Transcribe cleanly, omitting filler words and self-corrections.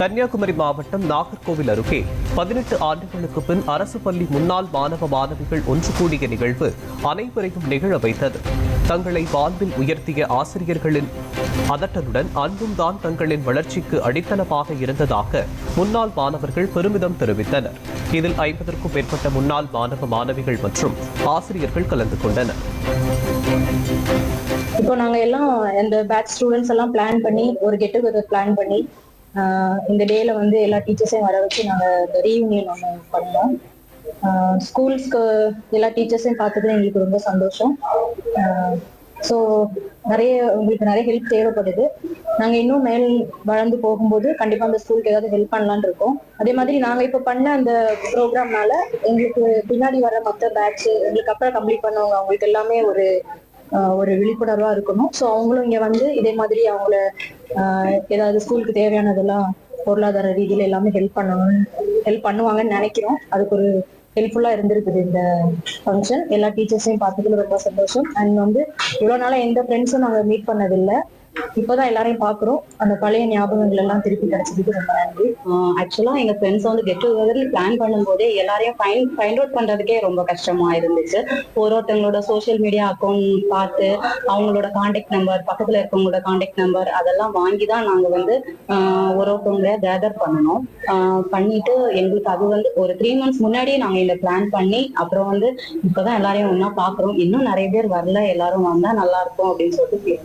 கன்னியாகுமரி மாவட்டம் நாகர்கோவில் அருகே 18 ஆண்டுகளுக்கு பின் அரசு பள்ளி முன்னாள் மாணவ மாணவிகள் ஒன்று கூடிய நிகழ்வு அனைவரையும் நிகழ வைத்தது. தங்களை வாழ்வில் உயர்த்திய ஆசிரியர்களின் அதட்டலுடன் அன்பும் தான் தங்களின் வளர்ச்சிக்கு அடித்தளமாக இருந்ததாக முன்னாள் மாணவர்கள் பெருமிதம் தெரிவித்தனர். இதில் 50க்கும் மேற்பட்ட முன்னாள் மாணவ மாணவிகள் மற்றும் ஆசிரியர்கள் கலந்து கொண்டனர். இப்போ நாங்க எல்லாம் இந்த பேட்ச் ஸ்டூடெண்ட்ஸ் எல்லாம் பிளான் பண்ணி ஒரு கெட் டுகெதர் பிளான் பண்ணி இந்த டேல வந்து எல்லா டீச்சர்ஸையும் வர வச்சு நாங்க ரீயூனியன் ஒன்று பண்ணோம். ஸ்கூல்ஸ்க்கு எல்லா டீச்சர்ஸையும் பார்த்ததுல எங்களுக்கு ரொம்ப சந்தோஷம். ஸோ உங்களுக்கு நிறைய ஹெல்ப் தேவைப்படுது. நாங்க இன்னும் மேல் வளர்ந்து போகும்போது கண்டிப்பா அந்த ஸ்கூலுக்கு ஏதாவது ஹெல்ப் பண்ணலான்னு இருக்கோம். அதே மாதிரி நாங்க இப்ப பண்ண அந்த ப்ரோக்ராம்னால எங்களுக்கு பின்னாடி வர மற்ற பேட்ச் எங்களுக்கு அப்புறம் கம்ப்ளீட் பண்ணவங்க அவங்களுக்கு எல்லாமே ஒரு விழிப்புணர்வா இருக்கணும். ஸோ அவங்களும் இங்க வந்து இதே மாதிரி அவங்கள ஏதாவது ஸ்கூலுக்கு தேவையானதெல்லாம் பொருளாதார ரீதியில எல்லாமே ஹெல்ப் பண்ணுவாங்கன்னு நினைக்கிறோம். அதுக்கு ஒரு ஹெல்ப்ஃபுல்லா இருந்திருக்குது இந்த ஃபங்க்ஷன். எல்லா டீச்சர்ஸையும் பார்த்ததுல ரொம்ப சந்தோஷம். அண்ட் வந்து இவ்வளவு நாளா எந்த ஃப்ரெண்ட்ஸும் நாங்க மீட் பண்ணதில்லை. இப்பதான் எல்லாரையும் பாக்குறோம். அந்த பழைய ஞாபகங்கள் எல்லாம் திருப்பி கிடைச்சதுக்கு ரொம்ப நன்றி. ஆக்சுவலா எங்க ஃப்ரெண்ட்ஸ் வந்து கெட் டுகெதர் பிளான் பண்ணும்போதே எல்லாரையும் ஃபைண்ட் அவுட் பண்றதுக்கே ரொம்ப கஷ்டமா இருந்துச்சு. ஒருத்தவங்களோட சோசியல் மீடியா அக்கௌண்ட் பார்த்து அவங்களோட கான்டாக்ட் நம்பர், பக்கத்துல இருக்கவங்களோட கான்டாக்ட் நம்பர் அதெல்லாம் வாங்கிதான் நாங்க வந்து ஒருத்தவங்கள கேதர் பண்ணணும். பண்ணிட்டு எங்களுக்கு அது வந்து ஒரு 3 months முன்னாடியே நாங்க இந்த பிளான் பண்ணி அப்புறம் வந்து இப்பதான் எல்லாரையும் ஒன்னா பாக்குறோம். இன்னும் நிறைய பேர் வரல, எல்லாரும் வந்தா நல்லா இருக்கும் அப்படின்னு சொல்லிட்டு